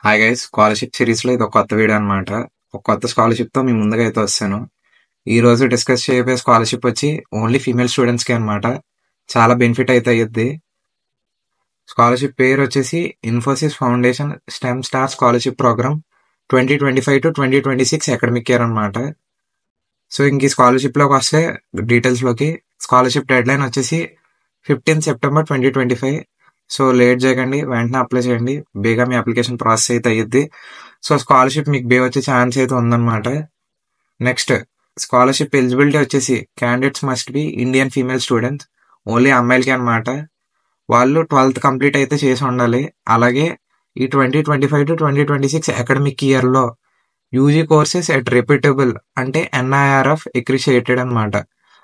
Hi guys, scholarship series లో ఇది ఒక కొత్త వీడియో అనమాట. ఒక కొత్త స్కాలర్షిప్ తో మీ ముందుగా అయితే వస్తాను. ఈ రోజు డిస్కస్ చేయబోయే స్కాలర్షిప్ వచ్చి ఓన్లీ ఫీమేల్ స్టూడెంట్స్ కి అనమాట. చాలా బెనిఫిట్ అయితే అయ్యిద్ది. స్కాలర్షిప్ పేరు వచ్చేసి Infosys foundation STEM star scholarship programme 2025 to 2026 academic year అనమాట. సో ఇంక ఈ స్కాలర్షిప్ లోకి వస్తే డీటెయిల్స్ లోకి, స్కాలర్షిప్ డెడ్ లైన్ వచ్చేసి 15 సెప్టెంబర్ 2025. సో లేట్ చేయకండి, వెంటనే అప్లై చేయండి. బేగా మీ అప్లికేషన్ ప్రాసెస్ అయితే అయ్యిద్ది. సో స్కాలర్షిప్ మీకు వచ్చే ఛాన్స్ అయితే ఉందన్నమాట. నెక్స్ట్, స్కాలర్షిప్ ఎలిజిబిలిటీ వచ్చేసి candidates must be Indian female students. Only అమ్మాయిలకి అనమాట. వాళ్ళు 12th కంప్లీట్ అయితే చేసి ఉండాలి. అలాగే ఈ 2025 to 2026 అకాడమిక్ ఇయర్ లో యూజీ కోర్సెస్ ఎట్ రెప్యూటబుల్ అంటే NIRF అక్రిడిటేటెడ్ అనమాట.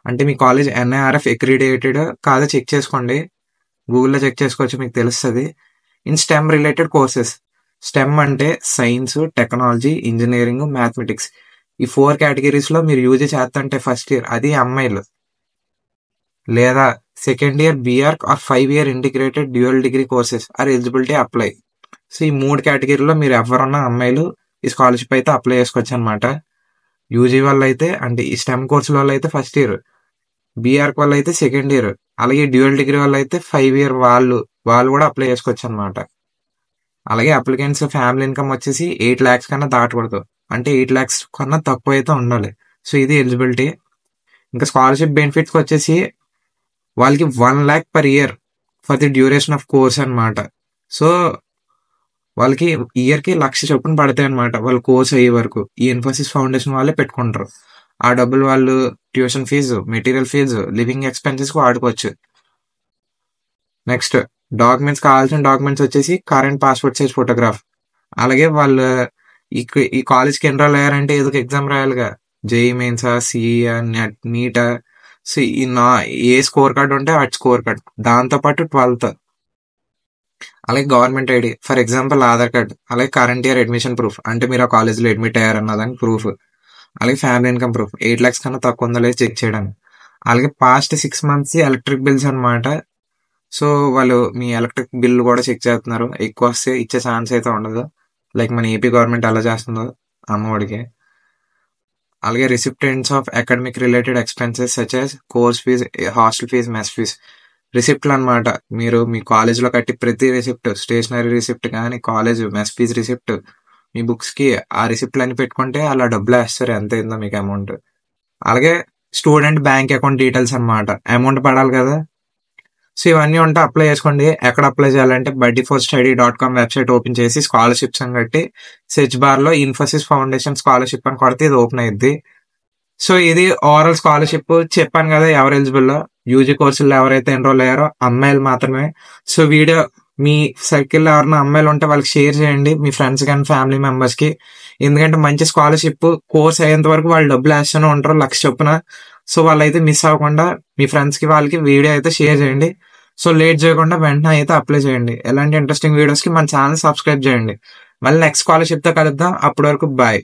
అంటే మీ కాలేజ్ NIRF అక్రిడిటేటెడ్ కాదో చెక్ చేసుకోండి. గూగుల్లో చెక్ చేసుకోవచ్చు, మీకు తెలుస్తుంది. In stem related courses. Stem అంటే సైన్స్, టెక్నాలజీ, ఇంజనీరింగ్, మ్యాథమెటిక్స్. ఈ 4 కేటగిరీస్ లో మీరు యూజీ చేస్తంటే ఫస్ట్ ఇయర్, అది అమ్మాయిలు, లేదా second year BArch or 5 year integrated dual degree courses or eligibility apply. So ఈ 3 కేటగిరీలో మీరు ఎవరున్నా అమ్మాయిలు ఈ స్కాలర్షిప్ అయితే అప్లై చేసుకోవచ్చు అనమాట. యూజీ వాళ్ళు అయితే, అంటే ఈ స్టెమ్ కోర్సుల వాళ్ళు అయితే ఫస్ట్ ఇయర్, BArch వాళ్ళు అయితే సెకండ్ ఇయర్, అలాగే డ్యూయల్ డిగ్రీ వాళ్ళు అయితే 5 year వాళ్ళు కూడా అప్లై చేసుకోవచ్చు అనమాట. అలాగే అప్లికెంట్స్ ఫ్యామిలీ ఇన్కమ్ వచ్చేసి 8 lakhs కన్నా దాటకూడదు. అంటే 8 lakhs కన్నా తక్కువ అయితే ఉండాలి. సో ఇది ఎలిజిబిలిటీ. ఇంకా స్కాలర్షిప్ బెనిఫిట్స్ వచ్చేసి వాళ్ళకి 1 lakh per year for the duration of course అనమాట. సో వాళ్ళకి ఇయర్ కి 1,00,000 చొప్పున పడతాయి అనమాట. వాళ్ళు కోర్స్ అయ్యే వరకు ఈ ఇన్ఫోసిస్ ఫౌండేషన్ వాళ్ళే పెట్టుకుంటారు. ఆ డబ్బులు వాళ్ళు tuition fee, material fee, living expenses కి వాడుకోవచ్చు. నెక్స్ట్, డాక్యుమెంట్స్, కావాల్సిన డాక్యుమెంట్స్ వచ్చేసి కరెంట్ పాస్పోర్ట్ సైజ్ ఫోటోగ్రాఫ్. అలాగే వాళ్ళు ఈ కాలేజ్కి ఎన్రోల్ అయ్యారంటే ఏదో ఎగ్జామ్ రాయాలిగా, JEE మెయిన్సా, CEA, నెట్, నీటా. సో ఏ స్కోర్ కార్డ్ ఉంటే ఆ స్కోర్ కార్డ్, దాంతోపాటు 12th. అలాగే government ID, for example Aadhaar card. అలాగే కరెంట్ ఇయర్ అడ్మిషన్ ప్రూఫ్, అంటే మీరు ఆ కాలేజీలో అడ్మిట్ అయ్యారన్నదానికి ప్రూఫ్. అలాగే ఫ్యామిలీ ఇన్కమ్ ప్రూఫ్, 8 lakhs కన్నా తక్కువ ఉందో లేదు చెక్ చేయడానికి. అలాగే పాస్ట్ 6 months ఎలక్ట్రిక్ బిల్స్ అనమాట. సో వాళ్ళు మీ ఎలక్ట్రిక్ బిల్ కూడా చెక్ చేస్తున్నారు. ఎక్కువ వస్తే ఇచ్చే ఛాన్స్ అయితే ఉండదు, లైక్ మన ఏపీ గవర్నమెంట్ ఎలా చేస్తుందో అమ్మఒడికి. అలాగే recipients of academic related expenses such as course fee, hostel fee, mess fee. రిసిప్ట్లు అనమాట. మీరు మీ కాలేజ్లో కట్టి ప్రతి రిసిప్ట్, స్టేషనరీ రిసిప్ట్ కానీ, కాలేజ్ మెస్ ఫీజ్ రిసిప్ట్, మీ బుక్స్ కి ఆ రిసిప్ట్లు అని పెట్టుకుంటే అలా డబ్బులు వేస్తారు ఎంత అయిందో మీకు అమౌంట్. అలాగే స్టూడెంట్ బ్యాంక్ అకౌంట్ డీటెయిల్స్ అనమాట. అమౌంట్ పడాలి కదా. సో ఇవన్నీ ఉంటే అప్లై చేసుకోండి. ఎక్కడ అప్లై చేయాలంటే buddyforstudy.com వెబ్సైట్ ఓపెన్ చేసి స్కాలర్షిప్స్ అని కట్టి సెర్చ్ బార్ లో ఇన్ఫోసిస్ ఫౌండేషన్ స్కాలర్షిప్ అని కొడితే ఇది ఓపెన్ అయ్యిద్ది. సో ఇది ఓవరాల్ స్కాలర్షిప్. చెప్పాను కదా ఎవరు ఎలిజిబుల్. యూజీ కోర్సుల్లో ఎవరైతే ఎన్రోల్ అయ్యారో అమ్మాయిలు మాత్రమే. సో వీడియో మీ సర్కిల్లో ఎవరైనా అమ్మాయిలు ఉంటే వాళ్ళకి షేర్ చేయండి, మీ ఫ్రెండ్స్ కానీ ఫ్యామిలీ మెంబర్స్ కి. ఎందుకంటే మంచి స్కాలర్షిప్, కోర్స్ అయ్యేంత వరకు వాళ్ళు డబ్బులు వేస్తూనే ఉంటారు 1,00,000 చొప్పున. సో వాళ్ళైతే మిస్ అవ్వకుండా మీ ఫ్రెండ్స్ కి వాళ్ళకి వీడియో అయితే షేర్ చేయండి. సో లేట్ చేయకుండా వెంటనే అయితే అప్లై చేయండి. ఎలాంటి ఇంట్రెస్టింగ్ వీడియోస్ కి మన ఛానల్ సబ్స్క్రైబ్ చేయండి. మళ్ళీ నెక్స్ట్ స్కాలర్షిప్ తో కలుద్దాం. అప్పటి వరకు బాయ్.